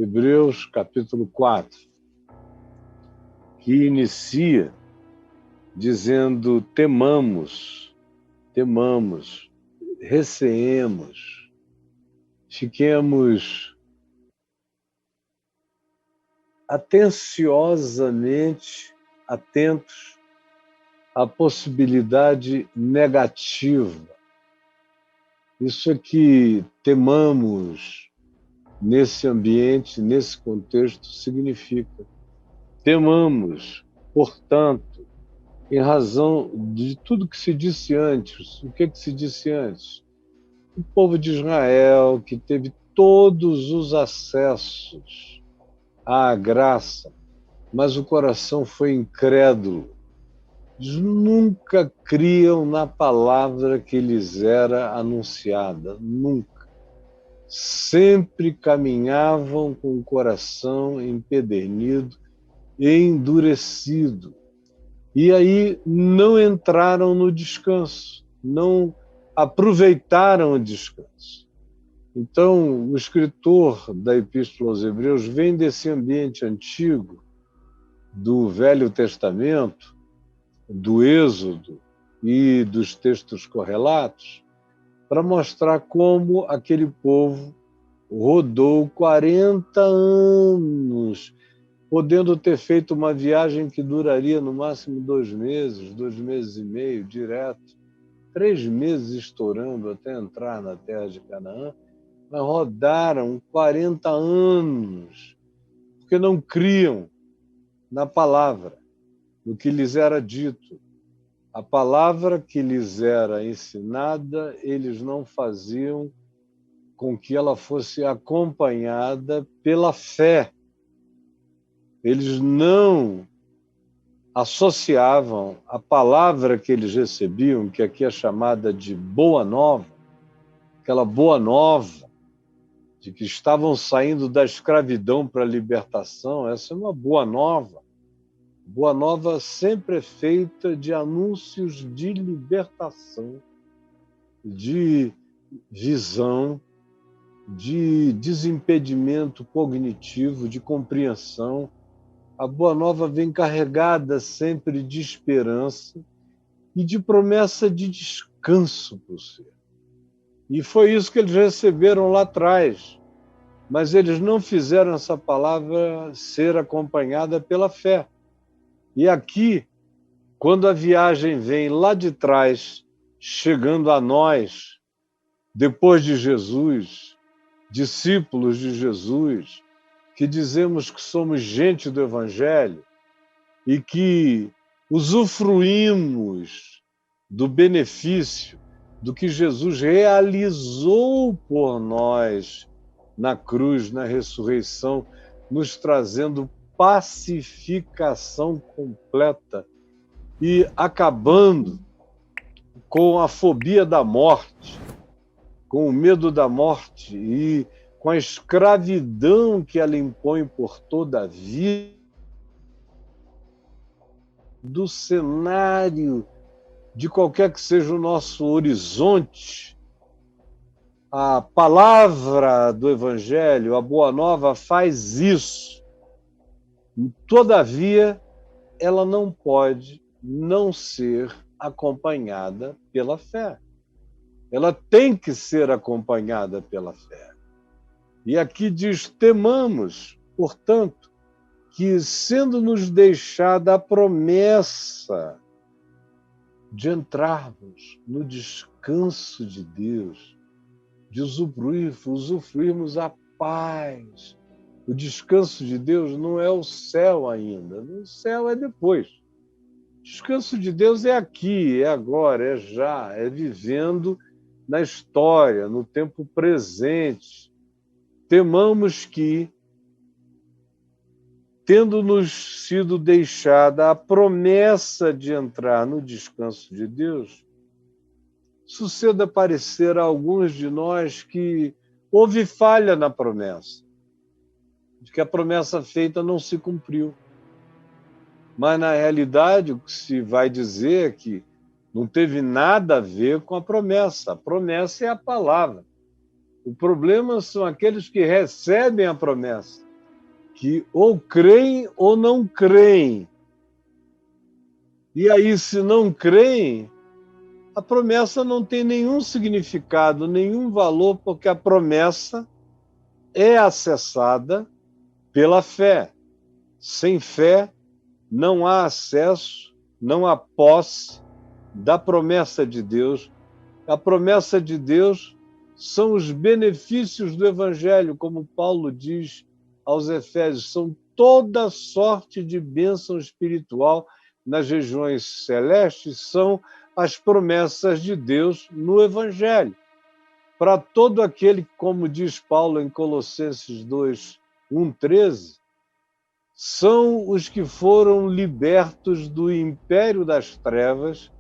Hebreus capítulo 4, que inicia dizendo: temamos, receemos, fiquemos atenciosamente atentos à possibilidade negativa. Isso aqui, temamos, nesse ambiente, nesse contexto, significa temamos, portanto, em razão de tudo que se disse antes. O que se disse antes? O povo de Israel, que teve todos os acessos à graça, mas o coração foi incrédulo. Eles nunca criam na palavra que lhes era anunciada, nunca. Sempre caminhavam com o coração empedernido e endurecido. E aí não entraram no descanso, não aproveitaram o descanso. Então, o escritor da Epístola aos Hebreus vem desse ambiente antigo, do Velho Testamento, do Êxodo e dos textos correlatos, para mostrar como aquele povo rodou 40 anos, podendo ter feito uma viagem que duraria no máximo 2 meses, 2 meses e meio, direto, 3 meses estourando até entrar na terra de Canaã, mas rodaram 40 anos, porque não criam na palavra, no que lhes era dito. A palavra que lhes era ensinada, eles não faziam com que ela fosse acompanhada pela fé. Eles não associavam a palavra que eles recebiam, que aqui é chamada de boa nova, aquela boa nova de que estavam saindo da escravidão para a libertação. Essa é uma boa nova. Boa nova sempre é feita de anúncios de libertação, de visão, de desimpedimento cognitivo, de compreensão. A Boa Nova vem carregada sempre de esperança e de promessa de descanso para o ser. E foi isso que eles receberam lá atrás. Mas eles não fizeram essa palavra ser acompanhada pela fé. E aqui, quando a viagem vem lá de trás, chegando a nós, depois de Jesus, discípulos de Jesus, que dizemos que somos gente do Evangelho e que usufruímos do benefício do que Jesus realizou por nós na cruz, na ressurreição, nos trazendo pacificação completa e acabando com a fobia da morte, com o medo da morte e com a escravidão que ela impõe por toda a vida, do cenário de qualquer que seja o nosso horizonte. A palavra do Evangelho, a Boa Nova, faz isso. Todavia, ela não pode não ser acompanhada pela fé. Ela tem que ser acompanhada pela fé. E aqui diz: temamos, portanto, que sendo-nos deixada a promessa de entrarmos no descanso de Deus, de usufruirmos a paz. O descanso de Deus não é o céu ainda, o céu é depois. O descanso de Deus é aqui, é agora, é já, é vivendo na história, no tempo presente. Temamos que, tendo-nos sido deixada a promessa de entrar no descanso de Deus, suceda parecer a alguns de nós que houve falha na promessa, de que a promessa feita não se cumpriu. Mas, na realidade, o que se vai dizer é que não teve nada a ver com a promessa. A promessa é a palavra. O problema são aqueles que recebem a promessa que ou creem ou não creem. E aí, se não creem, a promessa não tem nenhum significado, nenhum valor, porque a promessa é acessada pela fé. Sem fé, não há acesso, não há posse da promessa de Deus. A promessa de Deus são os benefícios do Evangelho, como Paulo diz aos Efésios, são toda sorte de bênção espiritual nas regiões celestes, são as promessas de Deus no Evangelho. Para todo aquele, como diz Paulo em Colossenses 2, 1:13, são os que foram libertos do império das trevas,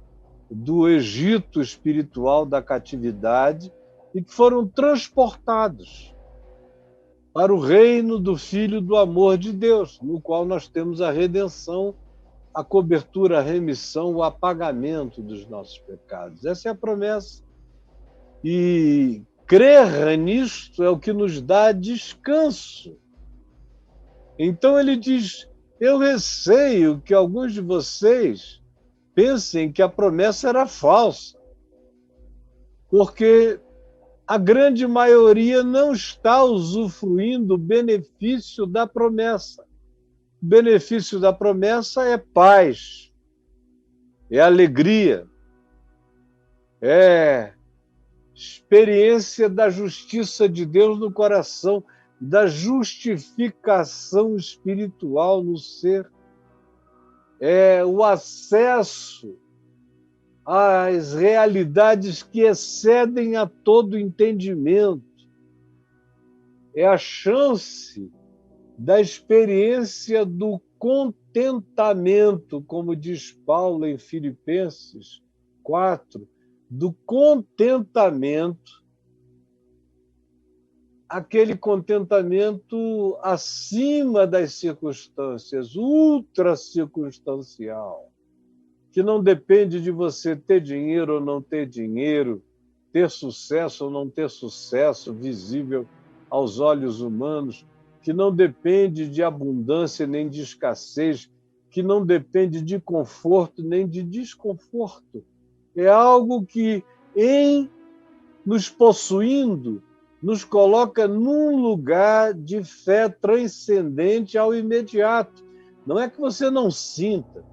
do Egito espiritual, da catividade, e que foram transportados para o reino do Filho do amor de Deus, no qual nós temos a redenção, a cobertura, a remissão, o apagamento dos nossos pecados. Essa é a promessa. E crer nisto é o que nos dá descanso. Então ele diz, eu receio que alguns de vocês pensem que a promessa era falsa, porque a grande maioria não está usufruindo o benefício da promessa. O benefício da promessa é paz, é alegria, é experiência da justiça de Deus no coração, da justificação espiritual no ser, é o acesso às realidades que excedem a todo entendimento, é a chance da experiência do contentamento, como diz Paulo em Filipenses 4, do contentamento, aquele contentamento acima das circunstâncias, ultra circunstancial, que não depende de você ter dinheiro ou não ter dinheiro, ter sucesso ou não ter sucesso visível aos olhos humanos, que não depende de abundância nem de escassez, que não depende de conforto nem de desconforto. É algo que, em nos possuindo, nos coloca num lugar de fé transcendente ao imediato. Não é que você não sinta,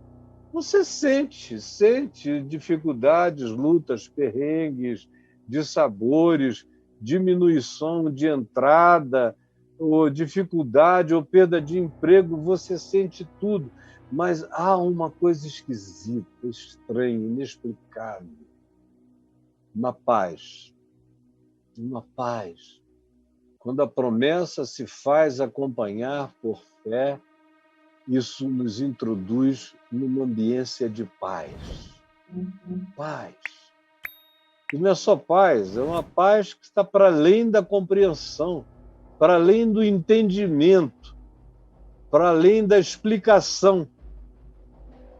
você sente dificuldades, lutas, perrengues, dissabores, diminuição de entrada, ou dificuldade, ou perda de emprego, você sente tudo. Mas há uma coisa esquisita, estranha, inexplicável. Uma paz. Uma paz. Quando a promessa se faz acompanhar por fé, isso nos introduz numa ambiência de paz. Paz. E não é só paz, é uma paz que está para além da compreensão, para além do entendimento, para além da explicação,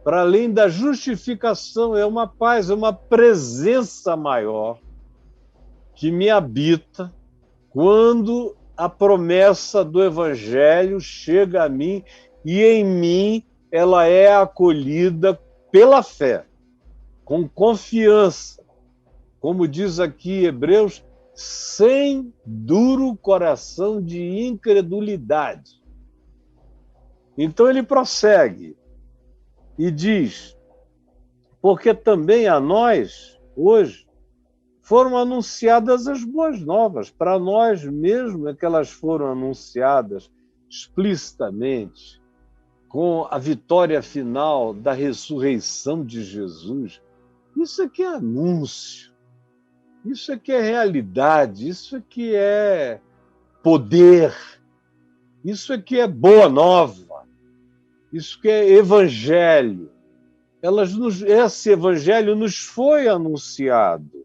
para além da justificação. É uma paz, é uma presença maior que me habita quando a promessa do Evangelho chega a mim e em mim ela é acolhida pela fé, com confiança, como diz aqui Hebreus, sem duro coração de incredulidade. Então ele prossegue e diz, porque também a nós, hoje, foram anunciadas as boas novas. Para nós mesmos é que elas foram anunciadas explicitamente, com a vitória final da ressurreição de Jesus. Isso aqui é anúncio, isso aqui é realidade, isso aqui é poder, isso aqui é boa nova, isso aqui é evangelho. Esse evangelho nos foi anunciado.